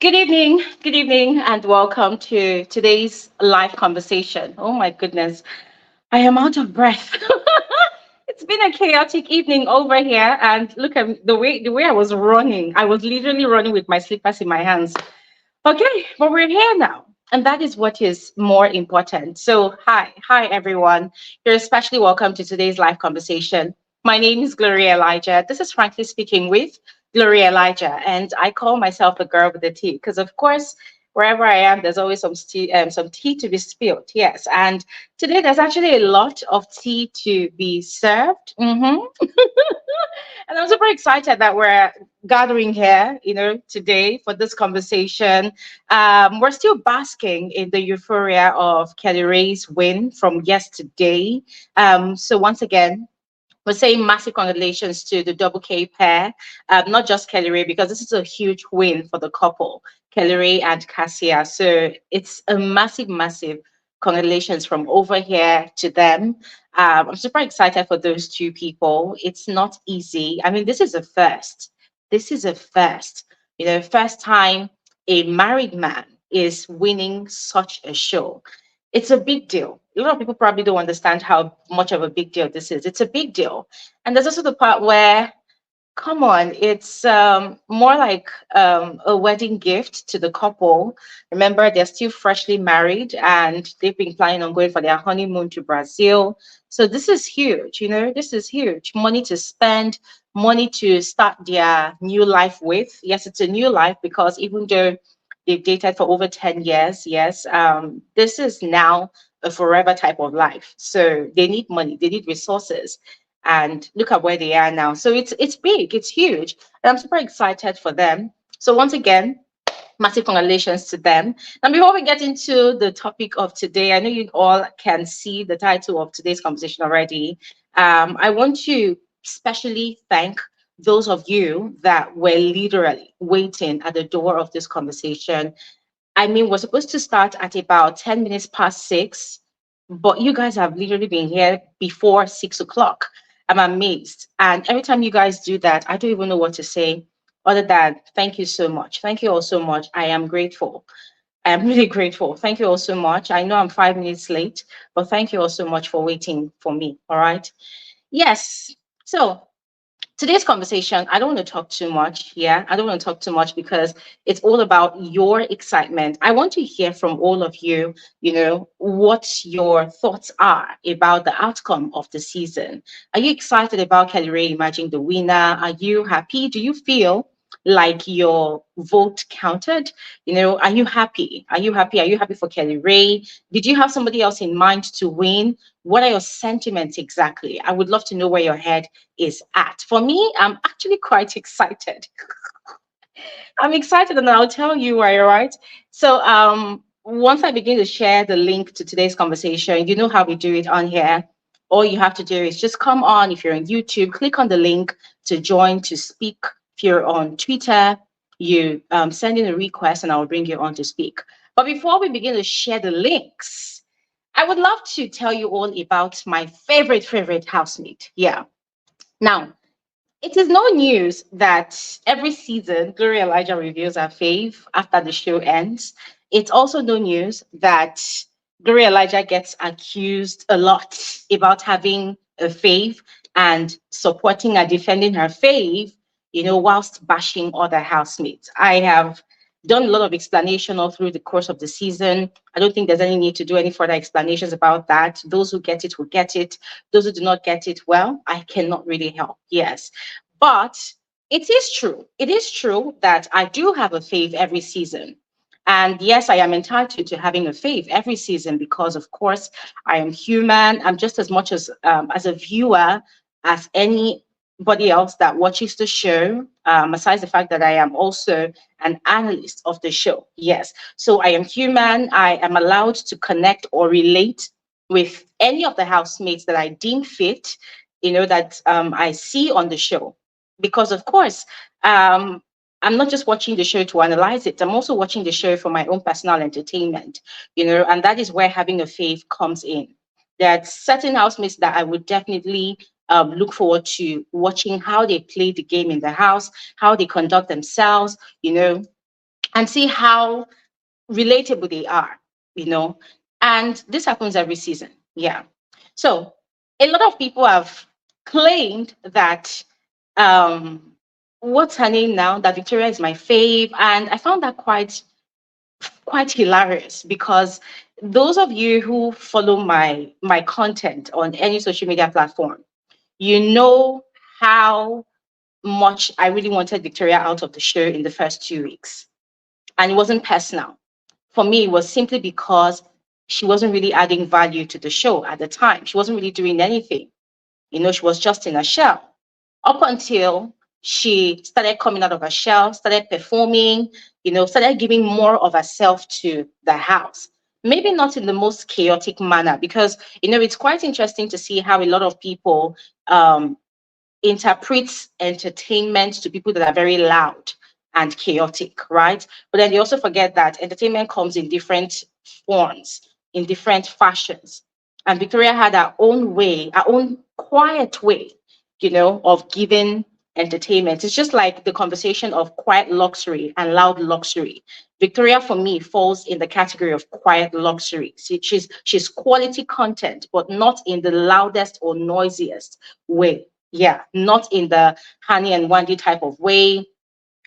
Good evening, and welcome to today's live conversation. Oh my goodness, I am out of breath. It's been a chaotic evening over here, and look at the way I was running. I was literally running with my slippers in my hands. Okay, but we're here now, and that is what is more important. So, hi everyone. You're especially welcome to today's live conversation. My name is Gloria Elijah. This is frankly speaking with Gloria Elijah, and I call myself the girl with the tea because, of course, wherever I am, there's always some tea to be spilled. Yes, and today there's actually a lot of tea to be served. And I'm super excited that we're gathering here, today for this conversation. We're still basking in the euphoria of kellyrae's win from yesterday. So once again, we're saying massive congratulations to the double K pair, not just kellyrae, because this is a huge win for the couple, kellyrae and Cassia. So it's a massive congratulations from over here to them. I'm super excited for those two people. It's not easy. I mean, this is a first. This is a first. First time a married man is winning such a show. It's a big deal. A lot of people probably don't understand how much of a big deal this is. It's a big deal. And there's also the part where, come on, it's more like a wedding gift to the couple. Remember, they're still freshly married and they've been planning on going for their honeymoon to Brazil. So this is huge, this is huge. Money to spend, money to start their new life with. Yes, it's a new life because even though they've dated for over 10 years, yes, this is now a forever type of life. So they need money, they need resources, and look at where they are now. So it's big, it's huge, and I'm super excited for them. So once again, massive congratulations to them. Now, before we get into the topic of today, I know you all can see the title of today's conversation already. I want to specially thank those of you that were literally waiting at the door of this conversation. I mean, we're supposed to start at about 10 minutes past 6, but you guys have literally been here before 6 o'clock. I'm amazed. And every time you guys do that, I don't even know what to say other than thank you so much. Thank you all so much. I am grateful. I am really grateful. Thank you all so much. I know I'm 5 minutes late, but thank you all so much for waiting for me. All right. Yes. So today's conversation, I don't want to talk too much. Yeah, I don't want to talk too much because it's all about your excitement. I want to hear from all of you, what your thoughts are about the outcome of the season. Are you excited about kellyrae emerging the winner? Are you happy? Do you feel like your vote counted? Are you happy? Are you happy? Are you happy for kellyrae? Did you have somebody else in mind to win? What are your sentiments exactly? I would love to know where your head is at. For me, I'm actually quite excited. I'm excited, and I'll tell you why, all right? So, once I begin to share the link to today's conversation, you know how we do it on here. All you have to do is just come on. If you're on YouTube, click on the link to join to speak. If you're on Twitter, you send in a request and I'll bring you on to speak. But before we begin to share the links, I would love to tell you all about my favorite housemate. Yeah. Now, it is no news that every season Gloria Elijah reveals her fave after the show ends. It's also no news that Gloria Elijah gets accused a lot about having a fave and supporting and defending her fave, whilst bashing other housemates. I have done a lot of explanation all through the course of the season. I don't think there's any need to do any further explanations about that. Those who get it will get it. Those who do not get it, well, I cannot really help. Yes. But it is true. It is true that I do have a fave every season. And yes, I am entitled to having a fave every season because, of course, I am human. I'm just as much as a viewer as anybody else that watches the show, besides the fact that I am also an analyst of the show. Yes. So I am human. I am allowed to connect or relate with any of the housemates that I deem fit, that I see on the show. Because, of course, I'm not just watching the show to analyze it. I'm also watching the show for my own personal entertainment, and that is where having a fave comes in. There are certain housemates that I would definitely look forward to watching how they play the game in the house, how they conduct themselves, and see how relatable they are, you know. And this happens every season. Yeah. So a lot of people have claimed that um what's her name now? That Victoria is my fave. And I found that quite hilarious because those of you who follow my content on any social media platform, you know how much I really wanted Victoria out of the show in the first 2 weeks. And it wasn't personal. For me, it was simply because she wasn't really adding value to the show at the time. She wasn't really doing anything. She was just in a shell up until she started coming out of her shell, started performing, started giving more of herself to the house. Maybe not in the most chaotic manner, because, it's quite interesting to see how a lot of people interprets entertainment to people that are very loud and chaotic, right? But then they also forget that entertainment comes in different forms, in different fashions. And Victoria had her own way, her own quiet way, of giving entertainment. It's just like the conversation of quiet luxury and loud luxury. Victoria, for me, falls in the category of quiet luxury. She's quality content, but not in the loudest or noisiest way. Yeah, not in the honey and Wendy type of way,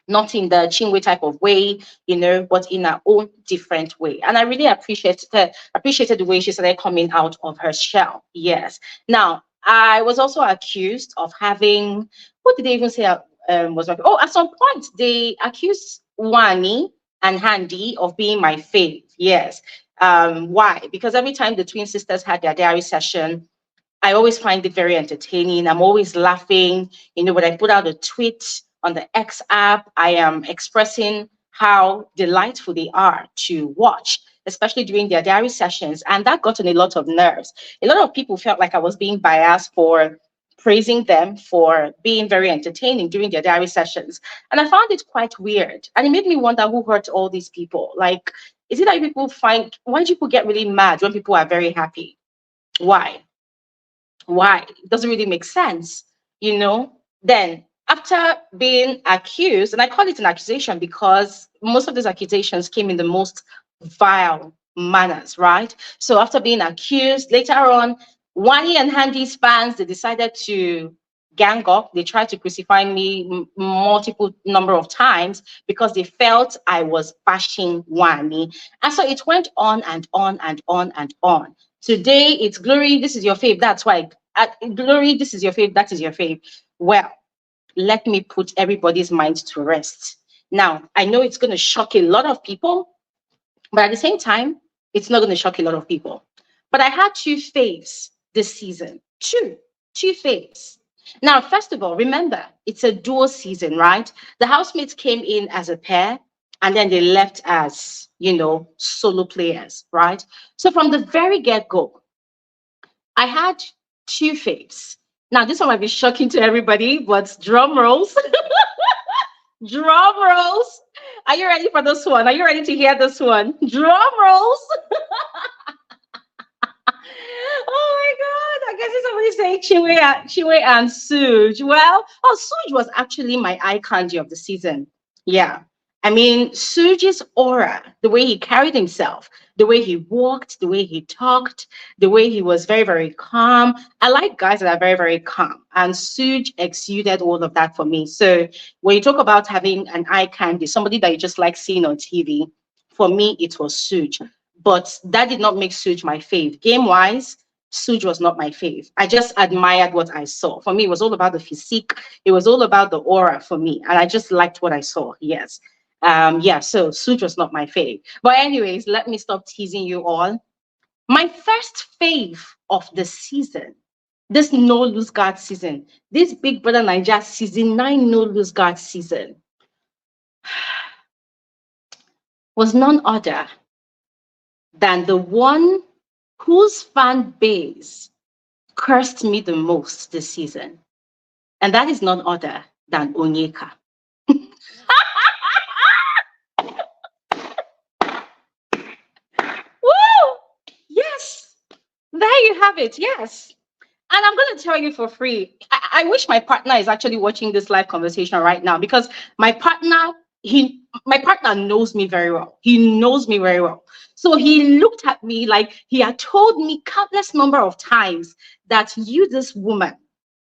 not in the Chinwe type of way, but in her own different way. And I really appreciated the way she started coming out of her shell. Yes. Now, I was also accused of having, what did they even say? Was my, oh, at some point they accused Wani and Handy of being my fave. Yes. Why? Because every time the twin sisters had their diary session, I always find it very entertaining. I'm always laughing. When I put out a tweet on the X app, I am expressing how delightful they are to watch, especially during their diary sessions. And that got on a lot of nerves. A lot of people felt like I was being biased for praising them for being very entertaining during their diary sessions. And I found it quite weird. And it made me wonder who hurt all these people. Like, is it that why do people get really mad when people are very happy? Why? It doesn't really make sense, Then, after being accused, and I call it an accusation because most of these accusations came in the most vile manners, right? So after being accused, later on, Wani and Handy's fans, they decided to gang up. They tried to crucify me multiple number of times because they felt I was bashing Wani. And so it went on and on and on and on. Today it's Glory, this is your fave. That's why. Glory, this is your fave. That is your fave. Well, let me put everybody's mind to rest. Now, I know it's going to shock a lot of people, but at the same time, it's not going to shock a lot of people. But I had two faves this season. Two faves. Now, first of all, remember, it's a dual season, right? The housemates came in as a pair, and then they left as, solo players, right? So from the very get-go, I had two faves. Now, this one might be shocking to everybody, but drum rolls. Drum rolls. Are you ready for this one? Are you ready to hear this one? Drum rolls. Oh my God. I guess it's somebody saying Chinwe and Suj. Well, Suj was actually my eye candy of the season. Yeah. I mean, Suj's aura, the way he carried himself, the way he walked, the way he talked, the way he was very, very calm. I like guys that are very, very calm. And Suj exuded all of that for me. So when you talk about having an eye candy, somebody that you just like seeing on TV, for me, it was Suj. But that did not make Suj my fave. Game-wise, Suj was not my fave. I just admired what I saw. For me, it was all about the physique. It was all about the aura for me. And I just liked what I saw. Yes. So Suj was not my fave. But anyways, let me stop teasing you all. My first fave of the season, this No Lose Guard season, this Big Brother Naija season 9 No Lose Guard season, was none other than the one whose fan base cursed me the most this season. And that is none other than Onyeka. Woo! Yes, there you have it. Yes. And I'm going to tell you for free. I wish my partner is actually watching this live conversation right now, because my partner, he my partner knows me very well. He knows me very well. So he looked at me like he had told me countless number of times that you, this woman,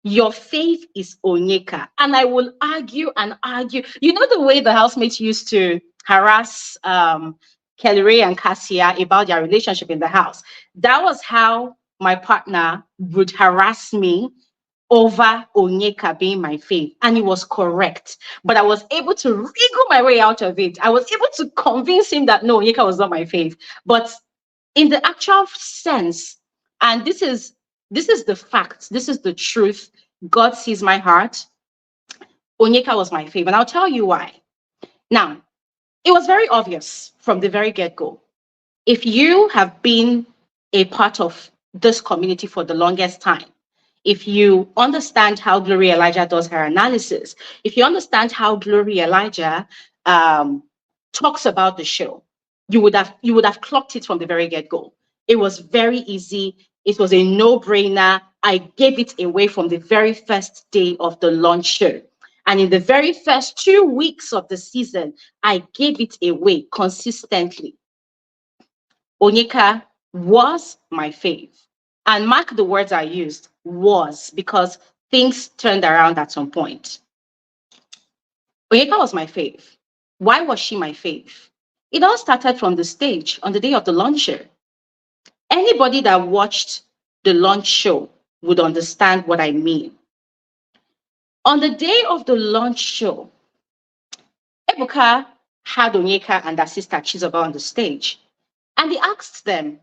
your faith is Onyeka. And I will argue and argue. You know the way the housemates used to harass kellyrae and Cassia about their relationship in the house. That was how my partner would harass me over Onyeka being my faith. And he was correct. But I was able to wriggle my way out of it. I was able to convince him that no, Onyeka was not my faith. But in the actual sense, and this is the fact, this is the truth. God sees my heart. Onyeka was my faith. And I'll tell you why. Now, it was very obvious from the very get-go. If you have been a part of this community for the longest time, if you understand how Glory Elijah does her analysis, if you understand how Glory Elijah talks about the show, you would have clocked it from the very get-go. It was very easy. It was a no-brainer. I gave it away from the very first day of the launch show. And in the very first 2 weeks of the season, I gave it away consistently. Onyeka was my fave. And mark the words I used, was, because things turned around at some point. Onyeka was my fave. Why was she my fave? It all started from the stage on the day of the launch show. Anybody that watched the launch show would understand what I mean. On the day of the launch show, Ebuka had Onyeka and her sister Chizoba on the stage. And he asked them,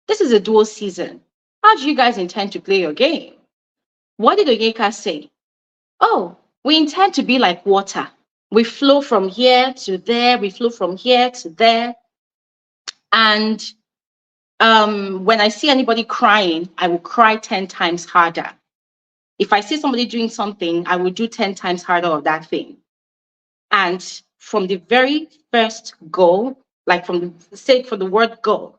this is a dual season. How do you guys intend to play your game? What did Onyeka say? Oh, we intend to be like water. We flow from here to there. We flow from here to there. And when I see anybody crying, I will cry 10 times harder. If I see somebody doing something, I will do 10 times harder of that thing. And from the very first go, like from the word go,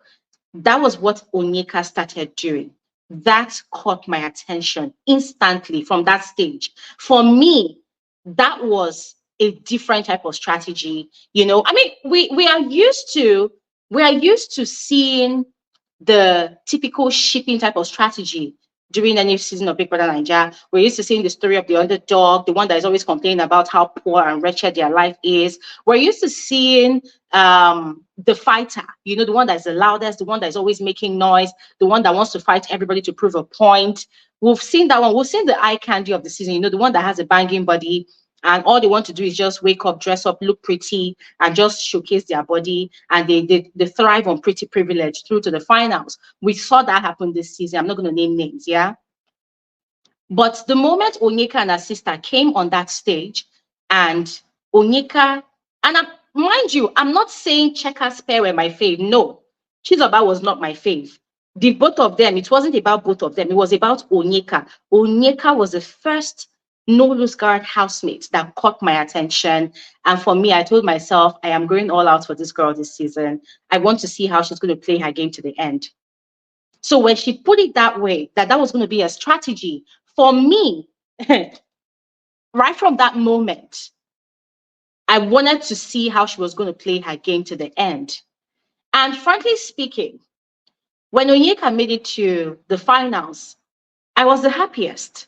that was what Onyeka started doing. That caught my attention instantly from that stage. For me, that was a different type of strategy. You know, I mean, we are used to seeing the typical shipping type of strategy during any season of Big Brother Naija. We're used to seeing the story of the underdog, the one that is always complaining about how poor and wretched their life is. We're used to seeing the fighter, you know, the one that's the loudest, the one that is always making noise, the one that wants to fight everybody to prove a point. We've seen that one. We've seen the eye candy of the season, you know, the one that has a banging body, and all they want to do is just wake up, dress up, look pretty, and just showcase their body. And they thrive on pretty privilege through to the finals. We saw that happen this season. I'm not going to name names, yeah? But the moment Onyeka and her sister came on that stage, and Onyeka, and mind you, I'm not saying Checkers pair were my fave. No, Chizoba was not my fave. The both of them, it wasn't about both of them. It was about Onyeka. Onyeka was the first no loose guard housemate that caught my attention. And for me, I told myself, I am going all out for this girl this season. I want to see how she's going to play her game to the end. So when she put it that way, that was going to be a strategy, for me, right from that moment, I wanted to see how she was going to play her game to the end. And frankly speaking, when Onyeka made it to the finals, I was the happiest.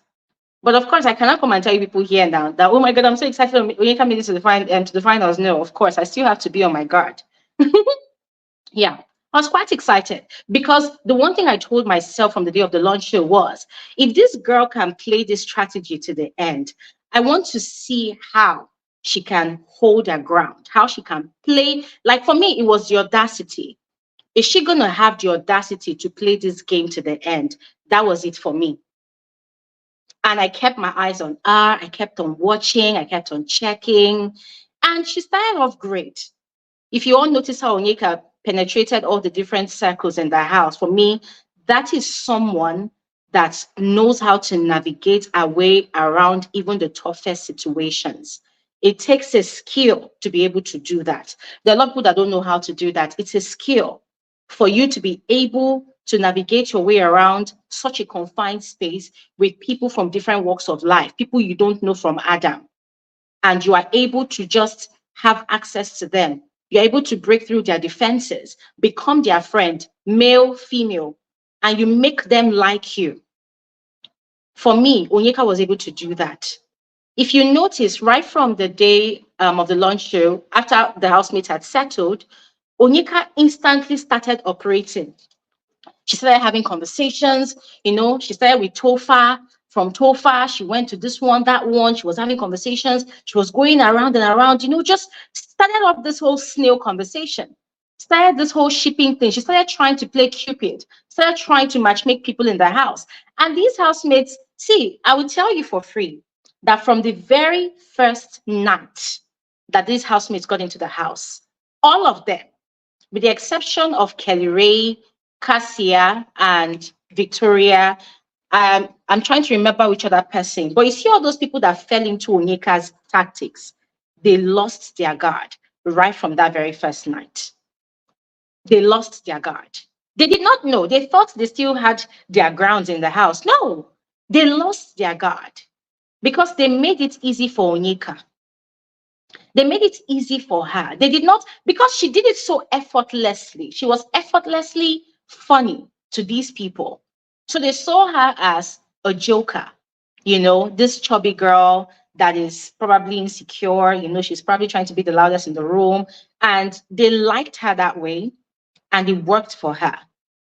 But of course, I cannot come and tell you people here now that, oh my God, I'm so excited Onyeka made it to the finals. No, of course, I still have to be on my guard. Yeah, I was quite excited because the one thing I told myself from the day of the launch show was, if this girl can play this strategy to the end, I want to see how she can hold her ground, how she can play. Like for me, it was the audacity. Is she going to have the audacity to play this game to the end? That was it for me. And I kept my eyes on her. I kept on watching. I kept on checking. And she started off great. If you all notice how Onyeka penetrated all the different circles in the house, for me, that is someone that knows how to navigate our way around even the toughest situations. It takes a skill to be able to do that. There are a lot of people that don't know how to do that. It's a skill for you to be able to navigate your way around such a confined space with people from different walks of life, people you don't know from Adam. And you are able to just have access to them. You're able to break through their defenses, become their friend, male, female, and you make them like you. For me, Onyeka was able to do that. If you notice, right from the day of the launch show, after the housemates had settled, Onyeka instantly started operating. She started having conversations, she started with Tofa. From Tofa, she went to this one, that one. She was having conversations. She was going around and around, just started off this whole snail conversation. Started this whole shipping thing. She started trying to play Cupid, started trying to matchmake people in the house. And these housemates, see, I will tell you for free that from the very first night that these housemates got into the house, all of them, with the exception of kellyrae, Cassia, and Victoria. I'm trying to remember which other person, but you see all those people that fell into Onyeka's tactics, they lost their guard right from that very first night. They lost their guard. They did not know. They thought they still had their grounds in the house. No, they lost their guard because they made it easy for Onyeka. They made it easy for her. They did not, because she did it so effortlessly. She was effortlessly funny to these people. So they saw her as a joker, this chubby girl that is probably insecure, she's probably trying to be the loudest in the room. And they liked her that way, and it worked for her.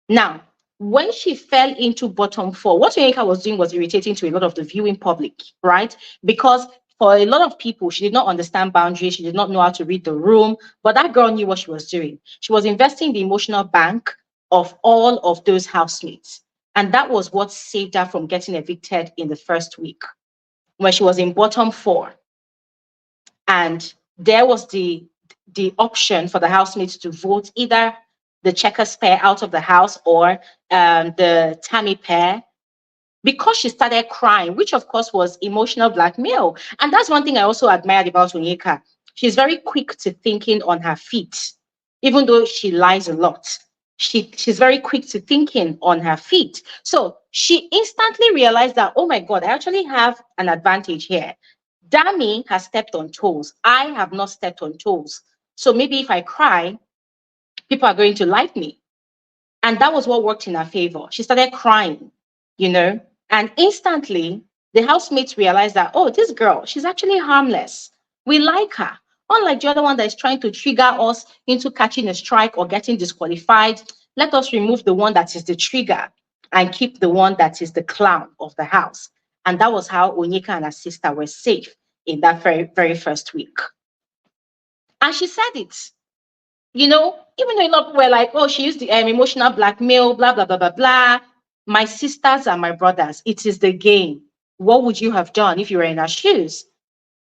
Now, when she fell into bottom four, what Onyeka was doing was irritating to a lot of the viewing public, right? Because for a lot of people, she did not understand boundaries. She did not know how to read the room, but that girl knew what she was doing. She was investing in the emotional bank of all of those housemates. And that was what saved her from getting evicted in the first week when she was in bottom four. And there was the option for the housemates to vote either the checkers pair out of the house or the Tammy pair, because she started crying, which of course was emotional blackmail. And that's one thing I also admired about Onyeka. She's very quick to thinking on her feet, even though she lies a lot. She's very quick to thinking on her feet. So she instantly realized that, oh my God, I actually have an advantage here. Dami has stepped on toes. I have not stepped on toes. So maybe if I cry, people are going to like me. And that was what worked in her favor. She started crying, and instantly the housemates realized that, oh, this girl, she's actually harmless. We like her. Unlike the other one that is trying to trigger us into catching a strike or getting disqualified, let us remove the one that is the trigger and keep the one that is the clown of the house. And that was how Onyeka and her sister were safe in that very, very first week. And she said it. Even though a lot of people were like, oh, she used the emotional blackmail, blah, blah, blah, blah, blah. My sisters and my brothers, it is the game. What would you have done if you were in her shoes?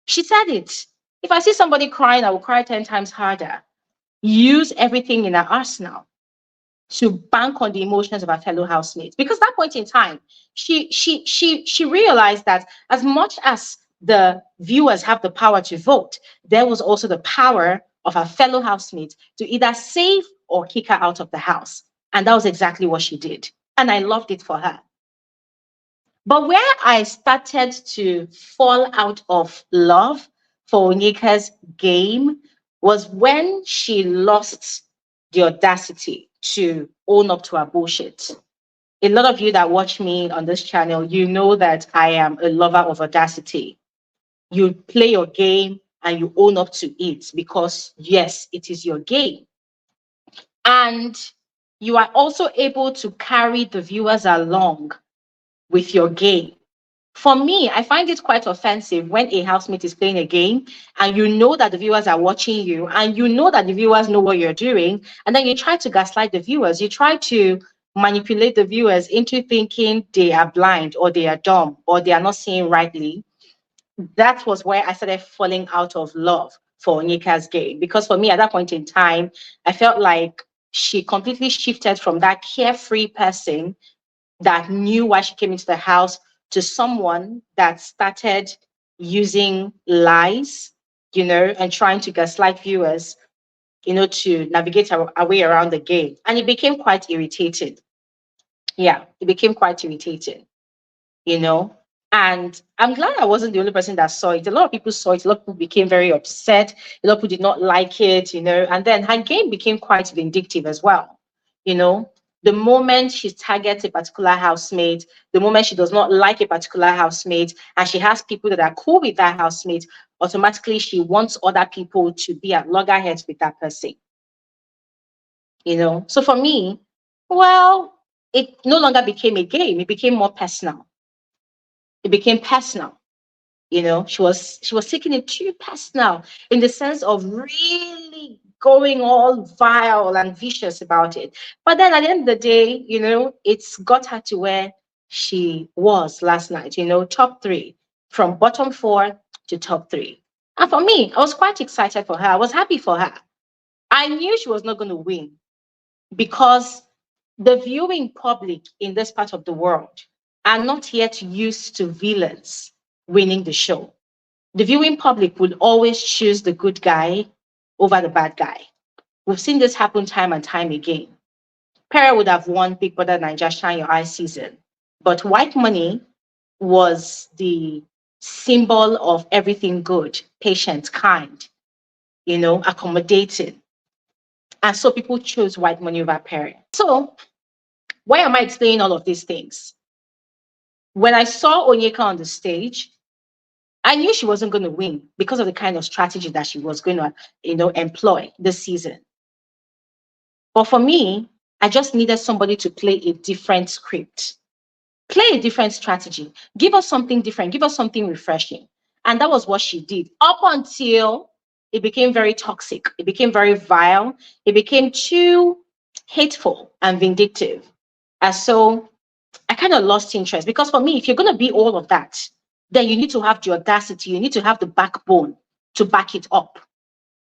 She said it. If I see somebody crying, I will cry 10 times harder. Use everything in her arsenal to bank on the emotions of her fellow housemates. Because at that point in time, she realized that as much as the viewers have the power to vote, there was also the power of her fellow housemates to either save or kick her out of the house. And that was exactly what she did. And I loved it for her. But where I started to fall out of love for Onyeka's game was when she lost the audacity to own up to her bullshit. A lot of you that watch me on this channel, you know that I am a lover of audacity. You play your game and you own up to it because, yes, it is your game. And you are also able to carry the viewers along with your game. For me, I find it quite offensive when a housemate is playing a game and you know that the viewers are watching you and you know that the viewers know what you're doing, and then you try to gaslight the viewers. You try to manipulate the viewers into thinking they are blind or they are dumb or they are not seeing rightly. That was where I started falling out of love for Onyeka's game. Because for me, at that point in time, I felt like she completely shifted from that carefree person that knew why she came into the house to someone that started using lies, and trying to gaslight viewers, to navigate our way around the game. And it became quite irritating. Yeah, it became quite irritating, And I'm glad I wasn't the only person that saw it. A lot of people saw it. A lot of people became very upset. A lot of people did not like it, And then her game became quite vindictive as well. You know, the moment she targets a particular housemate, the moment she does not like a particular housemate, and she has people that are cool with that housemate, automatically she wants other people to be at loggerheads with that person. So for me, well, it no longer became a game. It became more personal. It became personal. She was taking it too personal in the sense of really going all vile and vicious about it. But then at the end of the day, it's got her to where she was last night, top three, from bottom four to top three. And for me, I was quite excited for her. I was happy for her. I knew she was not going to win because the viewing public in this part of the world are not yet used to villains winning the show. The viewing public will always choose the good guy over the bad guy. We've seen this happen time and time again. Perry would have won Big Brother Naija Shine Your Eyes season, but white money was the symbol of everything good, patient, kind, accommodating. And so people chose white money over Perry. So why am I explaining all of these things? When I saw Onyeka on the stage, I knew she wasn't going to win because of the kind of strategy that she was going to, employ this season. But for me, I just needed somebody to play a different script, play a different strategy, give us something different, give us something refreshing. And that was what she did up until it became very toxic. It became very vile. It became too hateful and vindictive. And so I kind of lost interest because for me, if you're going to be all of that, then you need to have the audacity, you need to have the backbone to back it up.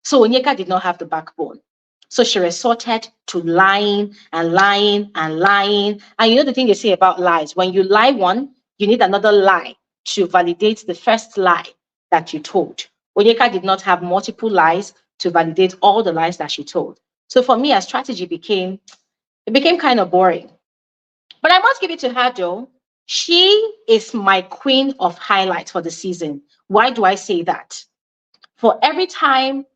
So Onyeka did not have the backbone. So she resorted to lying and lying and lying. And you know the thing they say about lies, when you lie one, you need another lie to validate the first lie that you told. Onyeka did not have multiple lies to validate all the lies that she told. So for me, her strategy became kind of boring. But I must give it to her though. She is my queen of highlights for the season. Why do I say that? For every time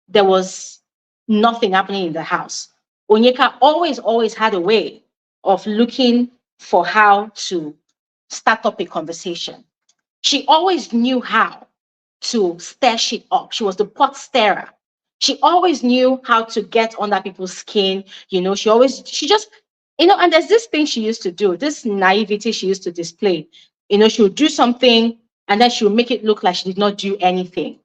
there was nothing happening in the house, Onyeka always had a way of looking for how to start up a conversation. She always knew how to stir shit up. She was the pot stirrer. She always knew how to get under people's skin. She just, and there's this thing she used to do, this naivety she used to display. She would do something and then she would make it look like she did not do anything,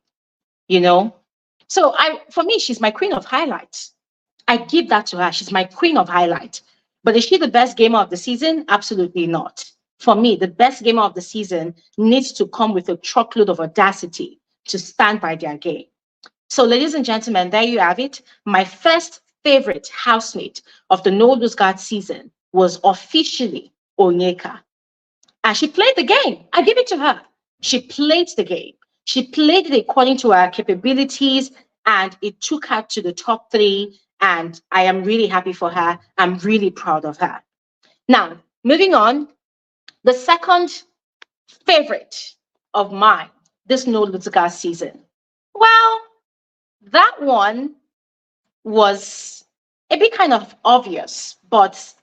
So for me, she's my queen of highlights. I give that to her. She's my queen of highlight. But is she the best gamer of the season? Absolutely not. For me, the best gamer of the season needs to come with a truckload of audacity to stand by their game. So, ladies and gentlemen, there you have it. My first favorite housemate of the No Lose Guard season was officially Onyeka. And she played the game. I give it to her. She played the game. She played it according to her capabilities, and it took her to the top three. And I am really happy for her. I'm really proud of her. Now, moving on, the second favorite of mine this No Lose Guard season. Well, that one was a bit kind of obvious, but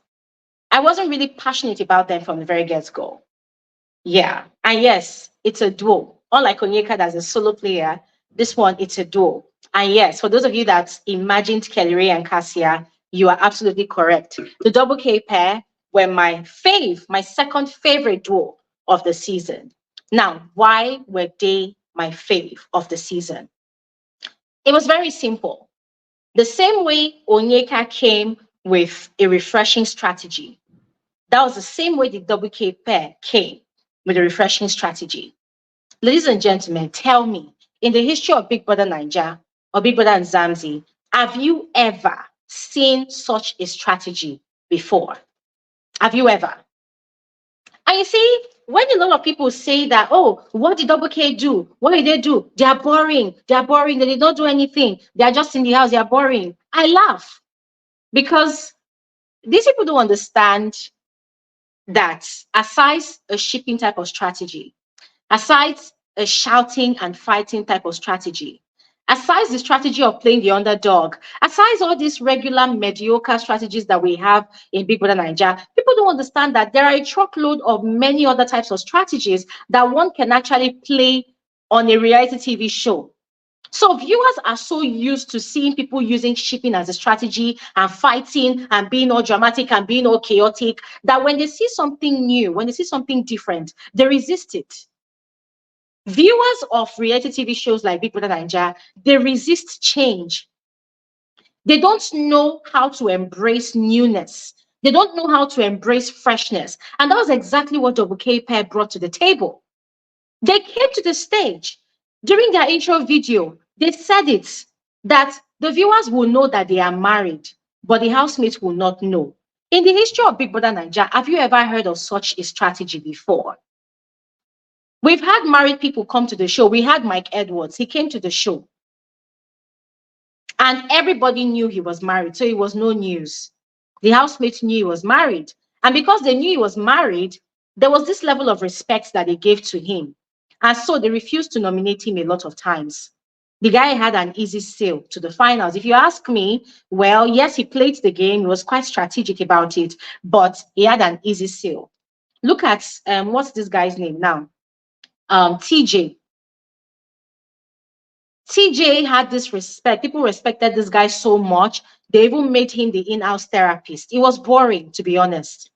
I wasn't really passionate about them from the very get-go. Yeah, and yes, it's a duo. Unlike Onyeka, that's a solo player, this one, it's a duo. And yes, for those of you that imagined kellyrae and Cassia, you are absolutely correct. The double K pair were my second favorite duo of the season. Now, why were they my fave of the season? It was very simple. The same way Onyeka came with a refreshing strategy, that was the same way the double K pair came with a refreshing strategy. Ladies and gentlemen, tell me, in the history of Big Brother Naija or Big Brother and Zamzi, have you ever seen such a strategy before? Have you ever? And you see, when a lot of people say that, oh, what did Double K do? What did they do? They are boring. They are boring. They did not do anything. They are just in the house. They are boring. I laugh because these people don't understand that aside a shipping type of strategy, aside a shouting and fighting type of strategy, aside the strategy of playing the underdog, aside all these regular mediocre strategies that we have in Big Brother Naija, people don't understand that there are a truckload of many other types of strategies that one can actually play on a reality TV show. So viewers are so used to seeing people using shipping as a strategy and fighting and being all dramatic and being all chaotic that when they see something new, when they see something different, they resist it. Viewers of reality TV shows like Big Brother Naija, they resist change. They don't know how to embrace newness. They don't know how to embrace freshness. And that was exactly what Double K Pair brought to the table. They came to the stage during their intro video. They said it that the viewers will know that they are married, but the housemates will not know. In the history of Big Brother Naija, have you ever heard of such a strategy before? We've had married people come to the show. We had Mike Edwards. He came to the show. And everybody knew he was married, so it was no news. The housemates knew he was married. And because they knew he was married, there was this level of respect that they gave to him. And so they refused to nominate him a lot of times. The guy had an easy sail to the finals. If you ask me, well, yes, he played the game. He was quite strategic about it, but he had an easy sail. Look at what's this guy's name now? TJ. TJ had this respect. People respected this guy so much. They even made him the in-house therapist. It was boring, to be honest.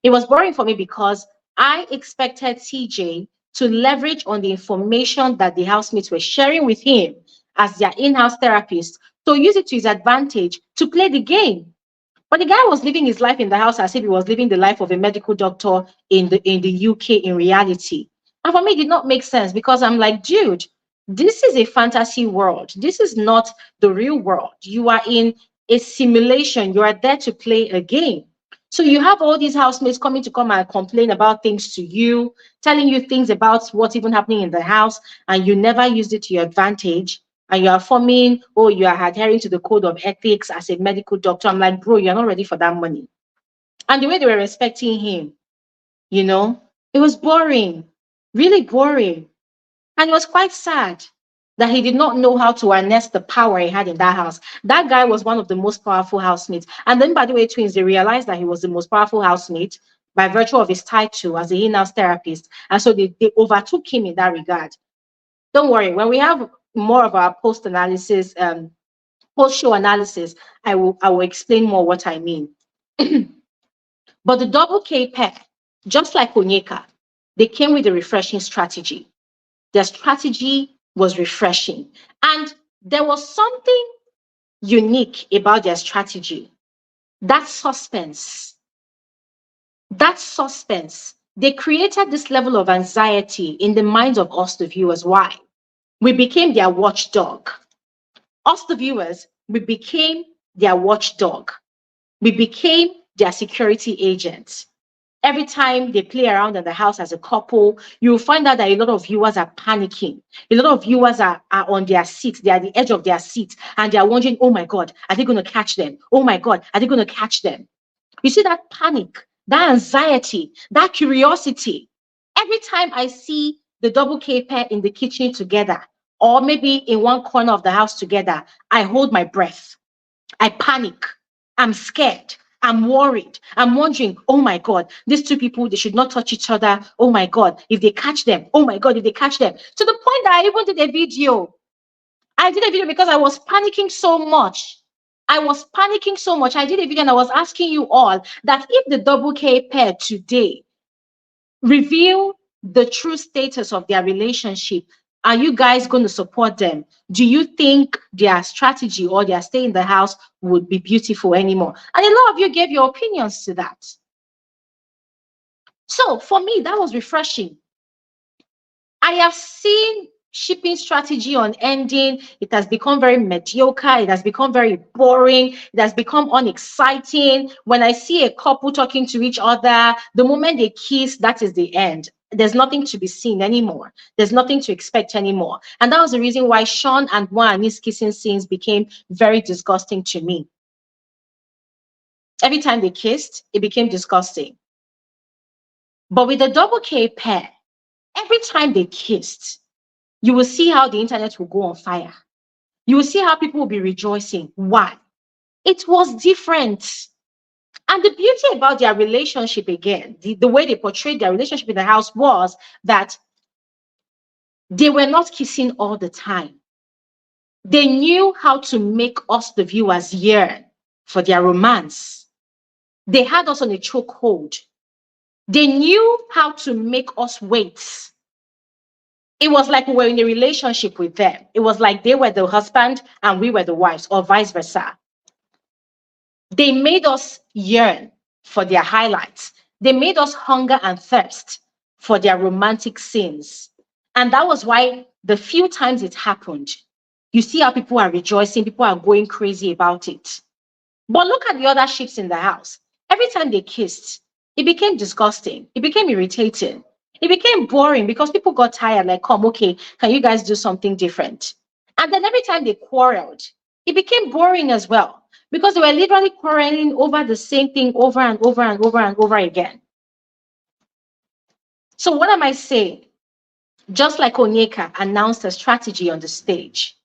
It was boring for me because I expected TJ to leverage on the information that the housemates were sharing with him as their in-house therapist to use it to his advantage to play the game. But the guy was living his life in the house as if he was living the life of a medical doctor in the UK in reality. And for me, it did not make sense because I'm like, dude, this is a fantasy world. This is not the real world. You are in a simulation. You are there to play a game. So you have all these housemates coming to come and complain about things to you, telling you things about what's even happening in the house, and you never used it to your advantage. And you are forming, oh, you are adhering to the code of ethics as a medical doctor. I'm like, bro, you're not ready for that money. And the way they were respecting him, you know, it was boring, really boring. And it was quite sad that he did not know how to harness the power he had in that house. That guy was one of the most powerful housemates. And then, by the way, twins, they realized that he was the most powerful housemate by virtue of his title as a in-house therapist. And so they overtook him in that regard. Don't worry, when we have more of our post-analysis, post-show analysis, I will explain more what I mean. But the double K pair, just like Onyeka, they came with a refreshing strategy. Their strategy was refreshing. And there was something unique about their strategy. That suspense. That suspense. They created this level of anxiety in the minds of us, the viewers. Why? We became their watchdog. Us, the viewers, we became their watchdog. We became their security agents. Every time they play around in the house as a couple, you'll find out that a lot of viewers are panicking. A lot of viewers are on their seats. They are at the edge of their seat and they are wondering, oh my God, are they going to catch them? Oh my God, are they going to catch them? You see that panic, that anxiety, that curiosity. Every time I see the double K pair in the kitchen together, or maybe in one corner of the house together, I hold my breath. I panic. I'm scared. I'm worried. I'm wondering, oh my God, these two people, they should not touch each other. Oh my God, if they catch them. Oh my God, if they catch them. To the point that I even did a video. I did a video because I was panicking so much. I was panicking so much. I did a video and I was asking you all that if the double K pair today reveal the true status of their relationship, are you guys going to support them? Do you think their strategy or their stay in the house would be beautiful anymore? And a lot of you gave your opinions to that. So for me, that was refreshing. I have seen shipping strategy on ending. It has become very mediocre. It has become very boring. It has become unexciting. When I see a couple talking to each other, the moment they kiss, that is the end. There's nothing to be seen anymore. There's nothing to expect anymore. And that was the reason why Sean and Wani's kissing scenes became very disgusting to me. Every time they kissed, it became disgusting. But with the double K pair, every time they kissed, you will see how the internet will go on fire. You will see how people will be rejoicing. Why? It was different. And the beauty about their relationship, again, the way they portrayed their relationship in the house was that they were not kissing all the time. They knew how to make us, the viewers, yearn for their romance. They had us on a chokehold. They knew how to make us wait. It was like we were in a relationship with them. It was like they were the husband and we were the wives, or vice versa. They made us yearn for their highlights. They made us hunger and thirst for their romantic scenes. And that was why the few times it happened, you see how people are rejoicing, people are going crazy about it. But look at the other ships in the house. Every time they kissed, it became disgusting. It became irritating. It became boring because people got tired, like, come, okay, can you guys do something different? And then every time they quarreled, it became boring as well because they were literally quarreling over the same thing over and over and over and over again. So what am I saying? Just like Onyeka announced a strategy on the stage,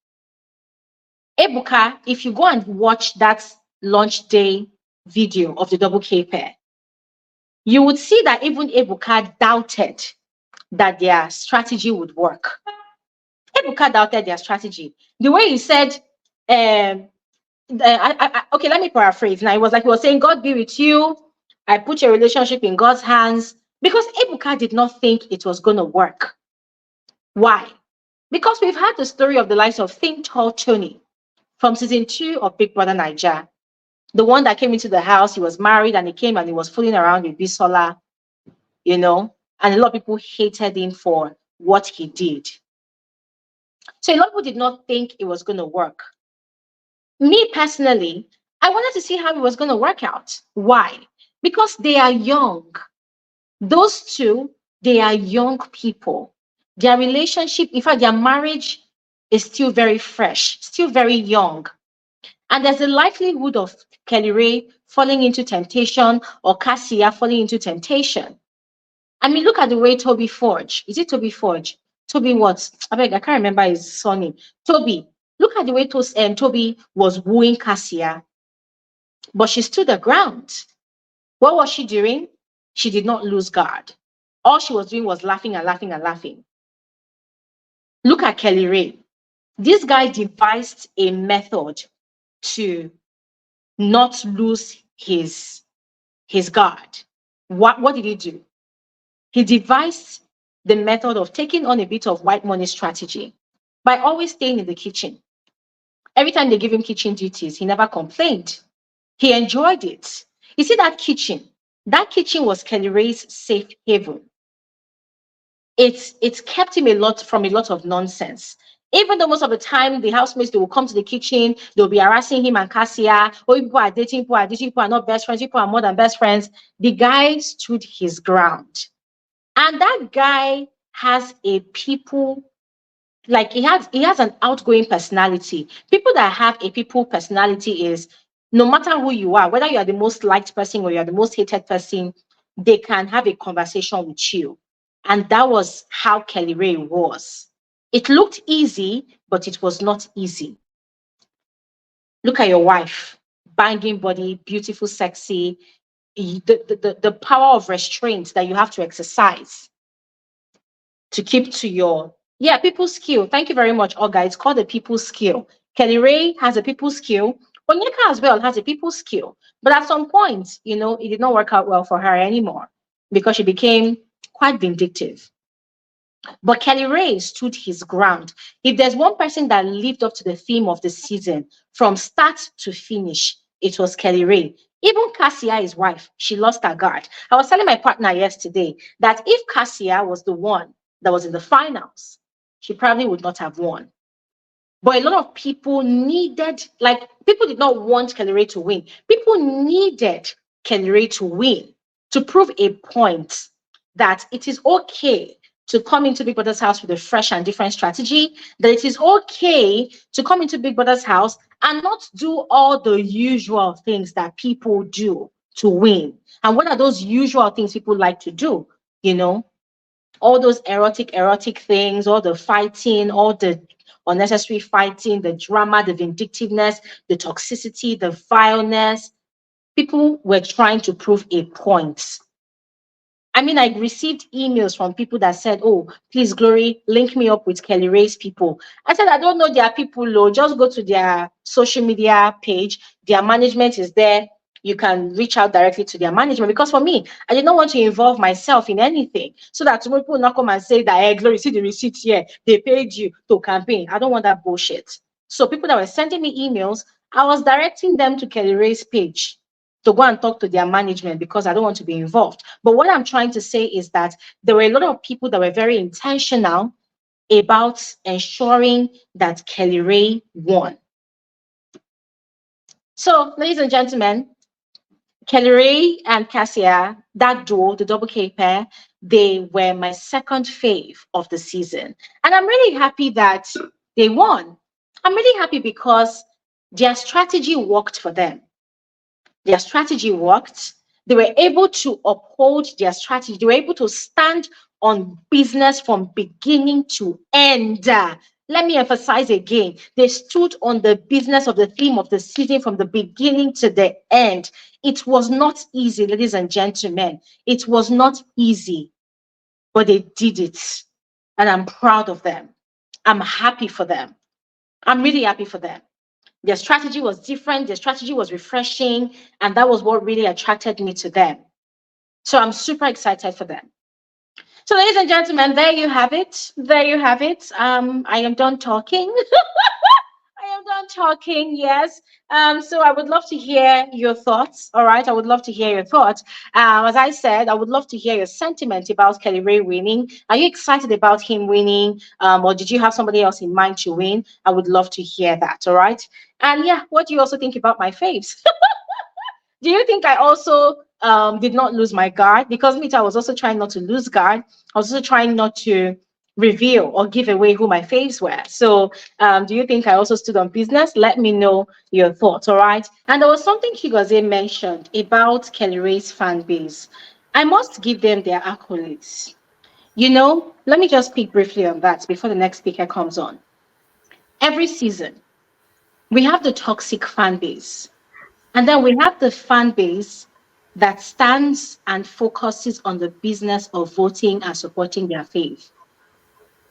Ebuka, if you go and watch that launch day video of the double K pair, you would see that even Ebuka doubted that their strategy would work. Ebuka doubted their strategy. The way he said, okay, let me paraphrase. Now, it was like he was saying, God be with you. I put your relationship in God's hands. Because Ebuka did not think it was going to work. Why? Because we've had the story of the likes of Think Tall Tony from season 2 of Big Brother Naija. The one that came into the house, he was married and he came and he was fooling around with Bisola, and a lot of people hated him for what he did. So a lot of people did not think it was going to work. Me personally, I wanted to see how it was going to work out. Why? Because they are young. Those two, they are young people. Their relationship, in fact, their marriage is still very fresh, still very young. And there's a likelihood of kellyrae falling into temptation or Cassia falling into temptation. I mean, look at the way Toby Forge. Is it Toby Forge? Toby what? I can't remember his surname. Toby. Look at the way Toby was wooing Cassia. But she stood her ground. What was she doing? She did not lose guard. All she was doing was laughing and laughing and laughing. Look at kellyrae. This guy devised a method to not lose his guard. What did he do? He devised the method of taking on a bit of white money strategy by always staying in the kitchen. Every time they give him kitchen duties, he never complained. He enjoyed it. You see that kitchen? That kitchen was kellyrae's safe haven. It's kept him from a lot of nonsense. Even though most of the time the housemates, they will come to the kitchen, they'll be harassing him and Cassia. Oh, people are dating, people are not best friends, people are more than best friends. The guy stood his ground. And that guy has he has an outgoing personality. People that have a people personality is, no matter who you are, whether you are the most liked person or you are the most hated person, they can have a conversation with you. And that was how kellyrae was. It looked easy, but it was not easy. Look at your wife, banging body, beautiful, sexy, the power of restraint that you have to exercise to keep to your, people skill. Thank you very much, Olga. It's called a people skill. kellyrae has a people skill. Onyeka as well has a people skill. But at some point, it did not work out well for her anymore because she became quite vindictive. But kellyrae stood his ground. If there's one person that lived up to the theme of the season from start to finish, it was kellyrae. Even Cassia, his wife, she lost her guard. I was telling my partner yesterday that if Cassia was the one that was in the finals, she probably would not have won. But a lot of people people did not want kellyrae to win. People needed kellyrae to win to prove a point that it is okay to come into Big Brother's house with a fresh and different strategy, that it is okay to come into Big Brother's house and not do all the usual things that people do to win. And what are those usual things people like to do? you know, all those erotic things, all the fighting, all the unnecessary fighting, the drama, the vindictiveness, the toxicity, the vileness. People were trying to prove a point. I mean, I received emails from people that said, "Oh, please, Glory, link me up with kellyrae's people." I said, "I don't know their people, though. Just go to their social media page. Their management is there. You can reach out directly to their management." Because for me, I did not want to involve myself in anything so that tomorrow people will not come and say that, "Hey, Glory, see the receipts here. They paid you to campaign." I don't want that bullshit. So people that were sending me emails, I was directing them to kellyrae's page to go and talk to their management because I don't want to be involved. But what I'm trying to say is that there were a lot of people that were very intentional about ensuring that kellyrae won. So, ladies and gentlemen, kellyrae and Cassia, that duo, the double K pair, they were my second fave of the season. And I'm really happy that they won. I'm really happy because their strategy worked for them. Their strategy worked. They were able to uphold their strategy. They were able to stand on business from beginning to end. Let me emphasize again. They stood on the business of the theme of the season from the beginning to the end. It was not easy, ladies and gentlemen. It was not easy, but they did it. And I'm proud of them. I'm happy for them. I'm really happy for them. Their strategy was different, their strategy was refreshing, and that was what really attracted me to them. So I'm super excited for them. So, ladies and gentlemen, there you have it. There you have it. I am done talking. I am done talking, yes. So I would love to hear your thoughts. All right. I would love to hear your thoughts. As I said, I would love to hear your sentiment about kellyrae winning. Are you excited about him winning? Or did you have somebody else in mind to win? I would love to hear that. All right. And yeah, what do you also think about my faves? Do you think I also did not lose my guard? Because me too, I was also trying not to lose guard. I was also trying not to reveal or give away who my faves were. So do you think I also stood on business? Let me know your thoughts, all right? And there was something Chigozie mentioned about kellyrae's fan base. I must give them their accolades. You know, let me just speak briefly on that before the next speaker comes on. Every season, we have the toxic fan base. And then we have the fan base that stands and focuses on the business of voting and supporting their faith.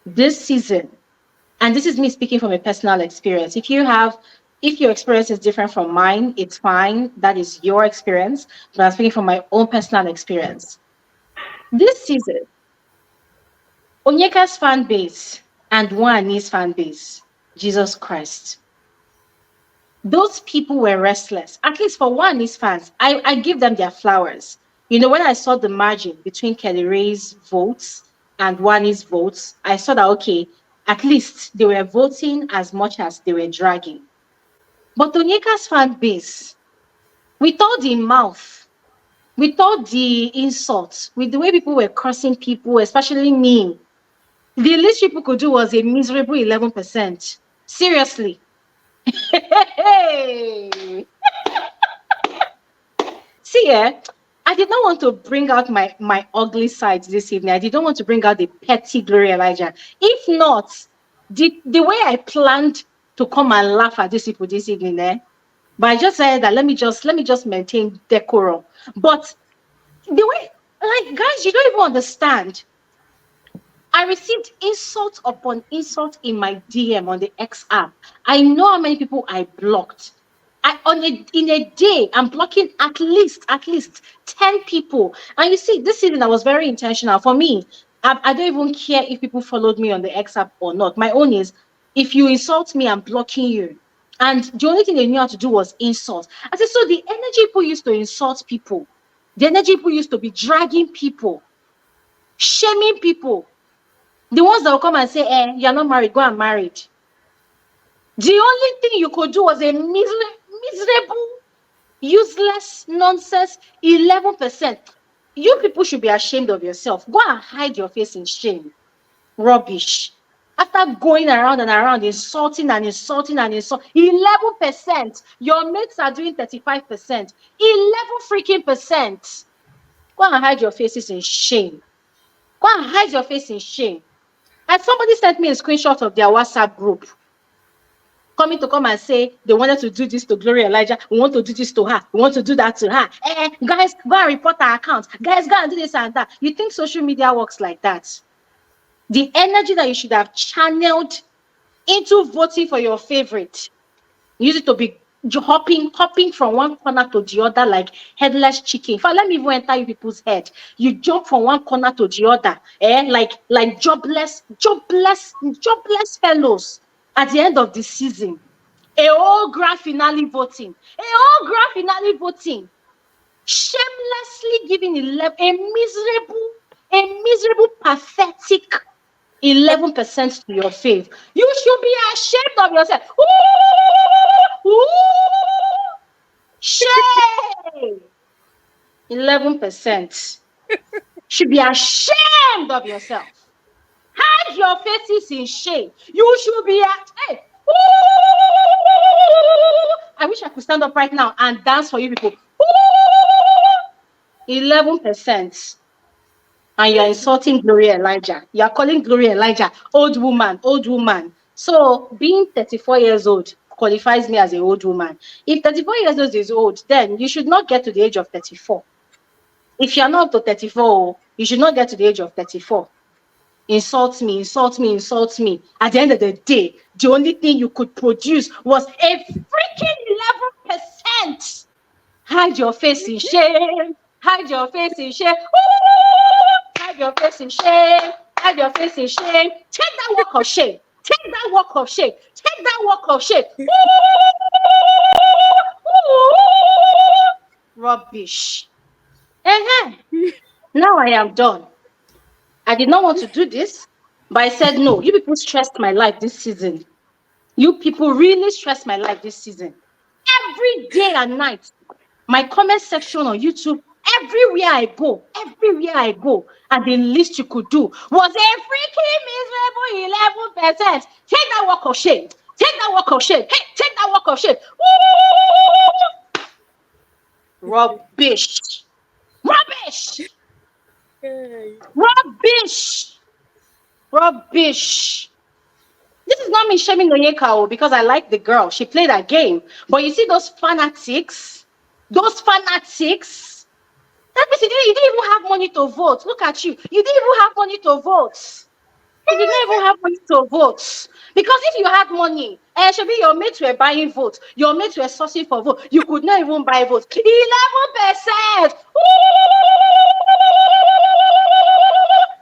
This season, and this is me speaking from a personal experience. If your experience is different from mine, it's fine. That is your experience. But I'm speaking from my own personal experience. This season, Onyeka's fan base and Nwani's fan base, Jesus Christ. Those people were restless. At least for Nwani's fans, I give them their flowers. You know, when I saw the margin between kellyrae's votes and Nwani's votes, I saw that, okay, at least they were voting as much as they were dragging. But Onyeka's fan base, with all the mouth, with all the insults, with the way people were cursing people, especially me, the least people could do was a miserable 11%. Seriously. Hey. See, I did not want to bring out my ugly side this evening. I did not want to bring out the petty Glory Elijah. If not, the way I planned to come and laugh at these people this evening, but I just said that let me just maintain decorum. But the way, like, guys, you don't even understand. I received insult upon insult in my DM on the X app. I know how many people I blocked. In a day, I'm blocking at least 10 people. And you see, this evening I was very intentional. For me, I don't even care if people followed me on the X app or not. My own is, if you insult me, I'm blocking you. And the only thing they knew how to do was insult. I said, so the energy people used to insult people, the energy people used to be dragging people, shaming people. The ones that will come and say, you're not married, go and married. The only thing you could do was a miserable, useless, nonsense, 11%. You people should be ashamed of yourself. Go and hide your face in shame. Rubbish. After going around and around, insulting and insulting and insulting, 11%. Your mates are doing 35%. 11 freaking percent. Go and hide your faces in shame. Go and hide your face in shame. And somebody sent me a screenshot of their WhatsApp group, coming to come and say they wanted to do this to Glory Elijah. We want to do this to her. We want to do that to her. Guys, go and report our account. Guys, go and do this and that. You think social media works like that? The energy that you should have channeled into voting for your favorite, use it to be hopping from one corner to the other like headless chicken. In fact, let me even enter you people's head. You jump from one corner to the other, like jobless fellows at the end of the season. A whole grand finale voting. Shamelessly giving a miserable, pathetic 11% to your fave. You should be ashamed of yourself. Ooh, shame. 11%. Should be ashamed of yourself. Hide your faces in shame. You should be hey. I wish I could stand up right now and dance for you people. 11%. And you're insulting Glory Elijah. You're calling Glory Elijah old woman. So being 34 years old qualifies me as an old woman. If 34 years old is old, then you should not get to the age of 34. If you're not up to 34, you should not get to the age of 34. Insult me. At the end of the day, the only thing you could produce was a freaking 11%. Hide your face in shame. Hide your face in shame. Hide your face in shame. Hide your face in shame. Take that walk of shame. Take that walk of shame. Take that walk of shame. Rubbish. Now I am done. I did not want to do this, but I said no. You people stressed my life this season. You people really stressed my life this season. Every day and night, my comment section on YouTube, everywhere I go, and the least you could do was a freaking miserable 11%. Take that walk of shame. Take that walk of shame. Hey, take that walk of shame. Woo! Rubbish. This is not me shaming Onyeka because I like the girl. She played that game. But you see those fanatics? That means you didn't even have money to vote. Look at you. You didn't even have money to vote. Because if you had money, should be your mates were buying votes. Your mates were sourcing for vote. You could not even buy votes. 11%.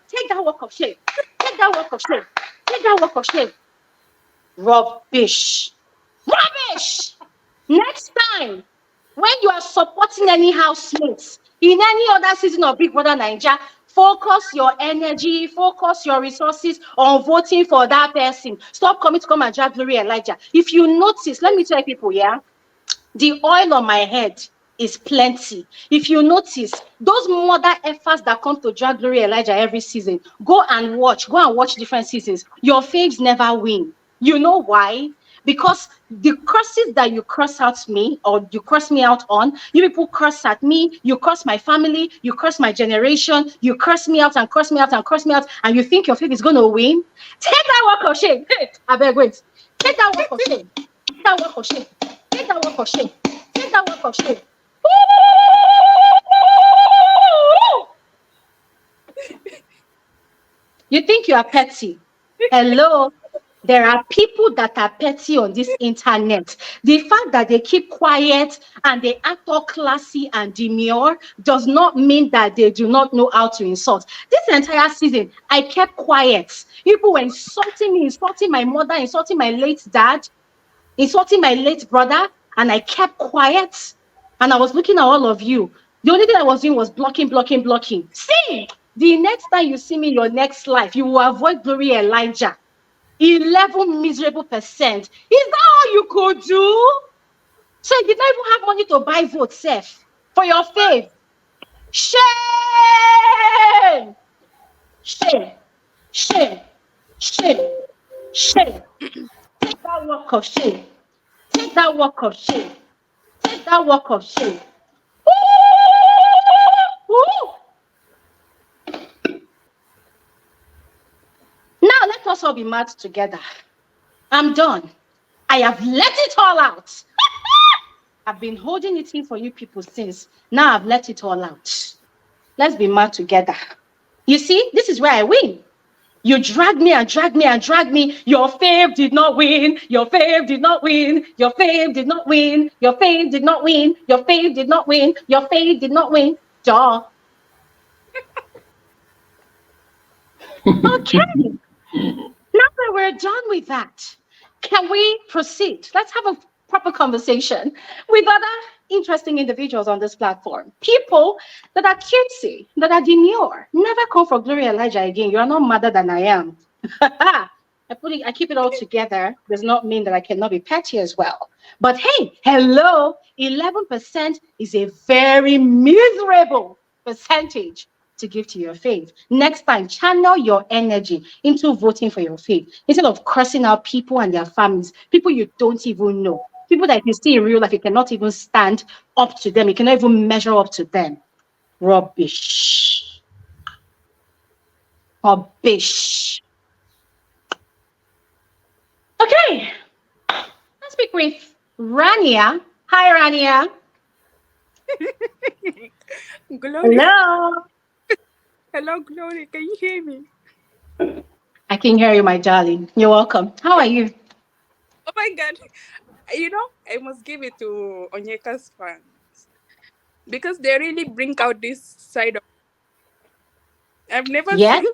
Take that walk of shame. Rubbish. Next time, when you are supporting any housemates in any other season of Big Brother Naija, focus your energy, focus your resources on voting for that person. Stop coming to come and drag Glory Elijah. If you notice, let me tell people, the oil on my head is plenty. If you notice, those mother efforts that come to drag Glory Elijah every season, go and watch different seasons. Your faves never win. You know why? Because the curses that you curse out me or you curse me out on, you people curse at me, you curse my family, you curse my generation, you curse me out, and you think your faith is going to win? Take that walk of shame. Hey, I beg, wait. Take that walk of shame. You think you are petty? Hello? There are people that are petty on this internet. The fact that they keep quiet and they act all classy and demure does not mean that they do not know how to insult. This entire season, I kept quiet. People were insulting me, insulting my mother, insulting my late dad, insulting my late brother, and I kept quiet. And I was looking at all of you. The only thing I was doing was blocking. See, the next time you see me in your next life, you will avoid Glory Elijah. 11 miserable percent. Is that all you could do? So you did not even have money to buy votes, Seth, for your faith. Shame! Take that walk of shame. Let's all be mad together. I'm done. I have let it all out. I've been holding it in for you people since. Now I've let it all out. Let's be mad together. You see, this is where I win. You drag me and drag me and drag me. Your fave did not win. Your fave did not win. Your fave did not win. Your fave did not win. Your fave did not win. Your fave did not win. Duh. Okay. Now that we're done with that, can we proceed? Let's have a proper conversation with other interesting individuals on this platform. People that are cutesy, that are demure. Never come for Glory Elijah again. You are not madder than I am. I keep it all together. Does not mean that I cannot be petty as well. But hey, hello, 11% is a very miserable percentage to give to your faith. Next time, channel your energy into voting for your faith instead of cursing out people and their families, people you don't even know, people that you see in real life, you cannot even stand up to them, you cannot even measure up to them. Rubbish. Rubbish. Okay, let's speak with Rania. Hi, Rania. Glory. Hello. Hello, Glory. Can you hear me? I can hear you, my darling. You're welcome. How are you? Oh my God. You know, I must give it to Onyeka's fans because they really bring out this side of I've never Yes. seen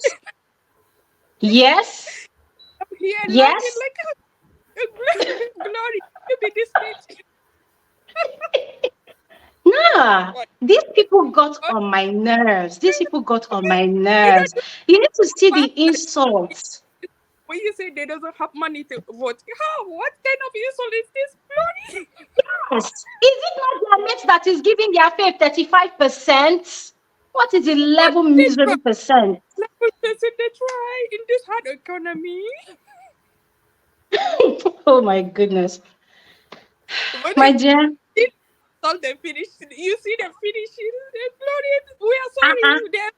Yes. them here laughing Yes. like Glory. You be this bitch. Nah, What? these people got Oh, on my nerves. These people got on my you know, nerves. You need to see fans the insults. when you say they doesn't have money to vote. How? What kind of insult is this, Glory? Yes. Is it not their mates that is giving their faith 35%? What is What 11 they try? miserable percent? Level person they try in this hard economy. Oh my goodness. But My dear. it's all they finish. You see them finishing. Glory. We are Uh-uh. sorry. Them.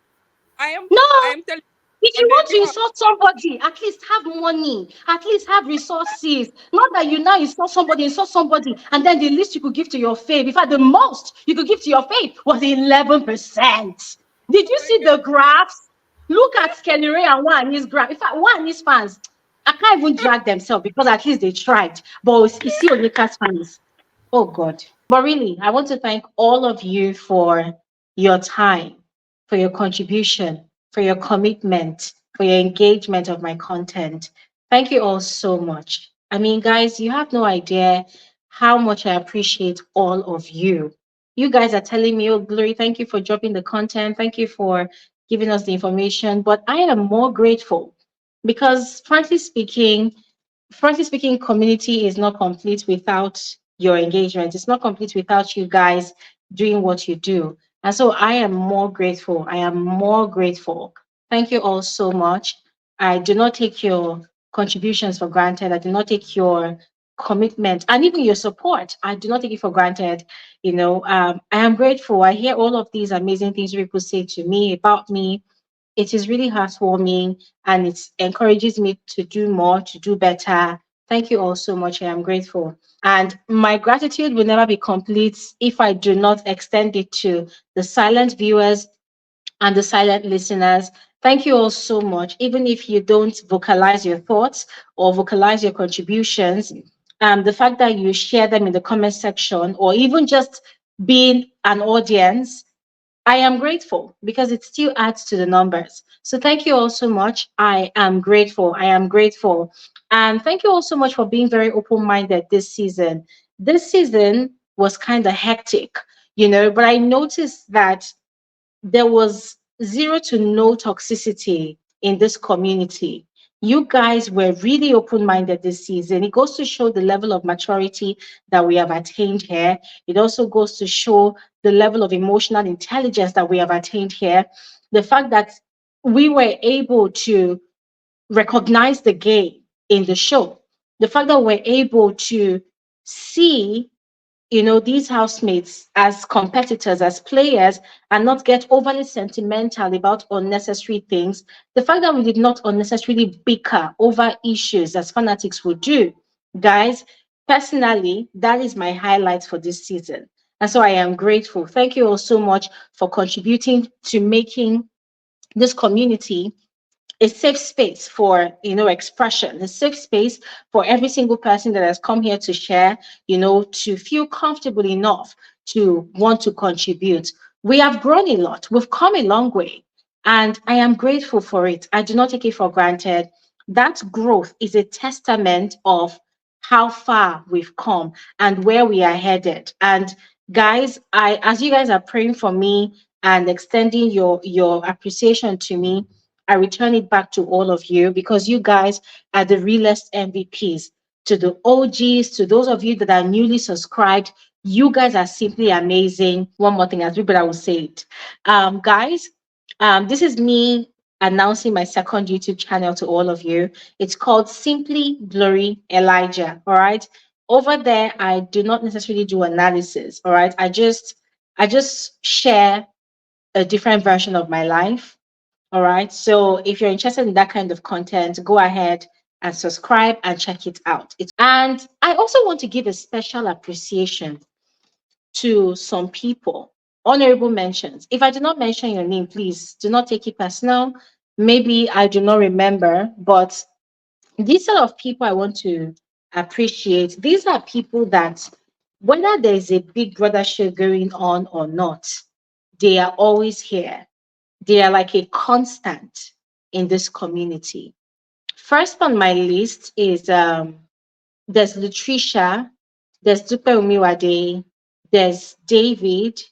No. I am telling If on you their want to behalf. insult somebody, at least have money, at least have resources. Not that you now insult somebody, and then the least you could give to your faith. In fact, the most you could give to your faith was 11%. Did Oh you my see God. the graphs? Look at kellyrae and one and his graph. In fact, one and his fans, I can't even drag themselves because at least they tried. But you see Onyeka's fans. Oh God. But really, I want to thank all of you for your time, for your contribution, for your commitment, for your engagement of my content. Thank you all so much. I mean, guys, you have no idea how much I appreciate all of you. You guys are telling me, oh, Glory, thank you for dropping the content. Thank you for giving us the information. But I am more grateful because, frankly speaking, community is not complete without your engagement. It's not complete without you guys doing what you do. And so I am more grateful. I am more grateful. Thank you all so much. I do not take your contributions for granted. I do not take your commitment and even your support. I do not take it for granted. I am grateful. I hear all of these amazing things people say to me about me. It is really heartwarming and it encourages me to do more, to do better. Thank you all so much. I am grateful. And my gratitude will never be complete if I do not extend it to the silent viewers and the silent listeners. Thank you all so much. Even if you don't vocalize your thoughts or vocalize your contributions, the fact that you share them in the comment section or even just being an audience, I am grateful because it still adds to the numbers. So thank you all so much. I am grateful. I am grateful. And thank you all so much for being very open-minded this season. This season was kind of hectic, but I noticed that there was zero to no toxicity in this community. You guys were really open minded this season. It goes to show the level of maturity that we have attained here. It also goes to show the level of emotional intelligence that we have attained here. The fact that we were able to recognize the game in the show, the fact that we're able to see these housemates as competitors, as players, and not get overly sentimental about unnecessary things. The fact that we did not unnecessarily bicker over issues as fanatics would do, guys, personally, that is my highlight for this season. And so I am grateful. Thank you all so much for contributing to making this community a safe space for expression, a safe space for every single person that has come here to share, to feel comfortable enough to want to contribute. We have grown a lot, we've come a long way, and I am grateful for it. I do not take it for granted. That growth is a testament of how far we've come and where we are headed. And guys, I as you guys are praying for me and extending your appreciation to me, I return it back to all of you because you guys are the realest MVPs. To the OGs, to those of you that are newly subscribed, you guys are simply amazing. One more thing, as people I will say it. Guys, this is me announcing my second YouTube channel to all of you. It's called Simply Glory Elijah. All right. Over there, I do not necessarily do analysis. All right. I just share a different version of my life. All right. So if you're interested in that kind of content, go ahead and subscribe and check it out. And I also want to give a special appreciation to some people, honorable mentions. If I do not mention your name, please do not take it personal. Maybe I do not remember, but these sort of people I want to appreciate. These are people that, whether there's a big brother show going on or not, they are always here. They are like a constant in this community. First on my list is there's Latricia, there's Dupe Umiwade, there's David,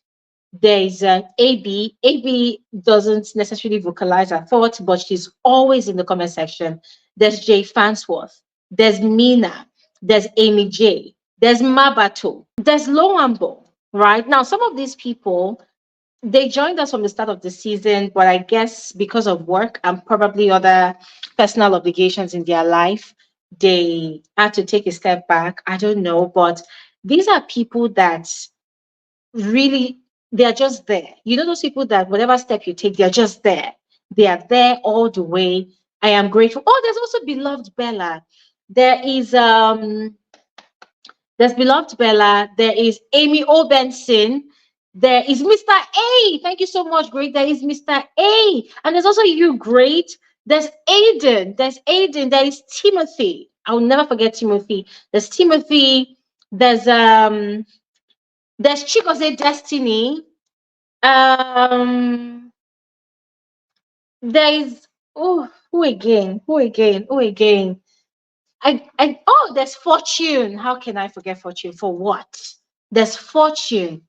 there's AB. AB doesn't necessarily vocalize her thoughts, but she's always in the comment section. There's Jay Fansworth, there's Mina, there's Amy J, there's Mabato, there's Loambo. Right now, some of these people, they joined us from the start of the season, but I guess because of work and probably other personal obligations in their life, they had to take a step back. I don't know, but these are people that really, they are just there. Those people that whatever step you take, they're just there. They are there all the way. I am grateful. Oh, there's also beloved Bella. There is there's beloved Bella. There is Amy Obenson. There is Mr. A. Thank you so much, Great. There is Mr. A. And there's also you, Great. There's Aiden. There's Aiden. There is Timothy. I'll never forget Timothy. There's Timothy. There's Chikoze Destiny. Um there is who again? Who again? Who again? There's Fortune. How can I forget Fortune? For what? There's Fortune.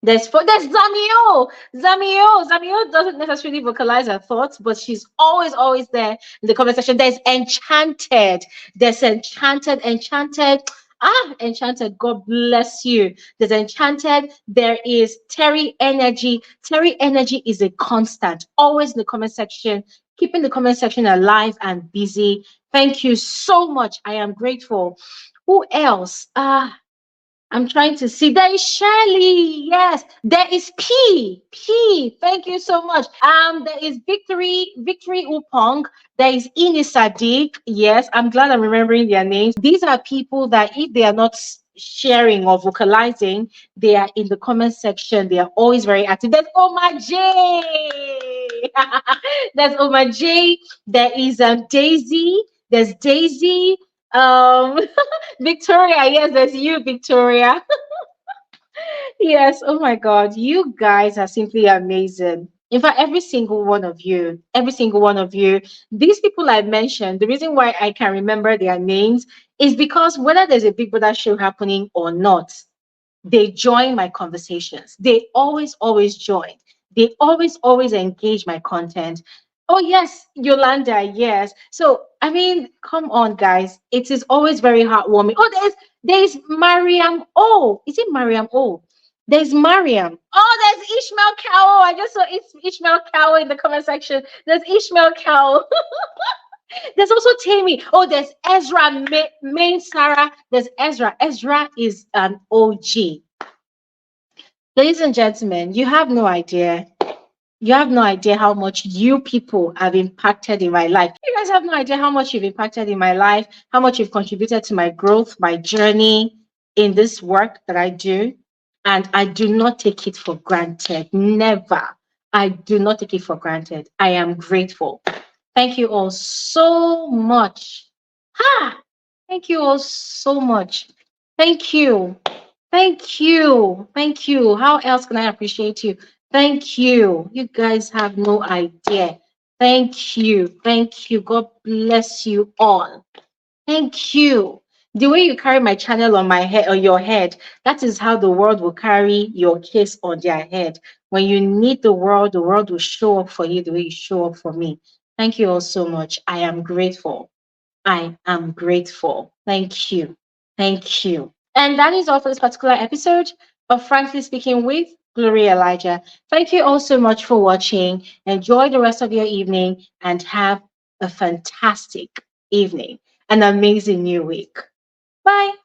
There's Zamio. Zamio doesn't necessarily vocalize her thoughts, but she's always there in the comment section. There's Enchanted. There's Enchanted. Enchanted. God bless you. There's Enchanted. There is Terry Energy. Terry Energy is a constant, always in the comment section, keeping the comment section alive and busy. Thank you so much. I am grateful. Who else? I'm trying to see. There is Shirley. Yes. There is P. P. Thank you so much. There is Victory Upong. There is Ini Sadiq. Yes. I'm glad I'm remembering their names. These are people that if they are not sharing or vocalizing, they are in the comment section. They are always very active. There's Oma J. There's Oma J. There is Daisy. There's Daisy. Victoria, yes, there's you, Victoria. Yes, oh my God, you guys are simply amazing. In fact, every single one of you, these people I mentioned, the reason why I can remember their names is because whether there's a Big Brother show happening or not, they join my conversations. They always join. They always engage my content. Oh, yes, Yolanda, yes. So, I mean, come on, guys. It is always very heartwarming. Oh, there's Mariam. Oh, is it Mariam? Oh, there's Mariam. Oh, there's Ishmael Cow. I just saw Ishmael Cow in the comment section. There's Ishmael Cow. There's also Tammy. Oh, there's Ezra Main Sarah. There's Ezra. Ezra is an OG. Ladies and gentlemen, you have no idea. You have no idea how much you people have impacted in my life. You guys have no idea how much you've impacted in my life, how much you've contributed to my growth, my journey in this work that I do. And I do not take it for granted. Never. I do not take it for granted. I am grateful. Thank you all so much. Ha! Thank you all so much. Thank you. Thank you. Thank you. How else can I appreciate you? Thank you. You guys have no idea. Thank you. Thank you. God bless you all. Thank you. The way you carry my channel on my head, on your head, that is how the world will carry your case on their head. When you need the world will show up for you the way you show up for me. Thank you all so much. I am grateful. I am grateful. Thank you. Thank you. And that is all for this particular episode of Frankly Speaking with Gloria Elijah. Thank you all so much for watching. Enjoy the rest of your evening and have a fantastic evening, an amazing new week. Bye.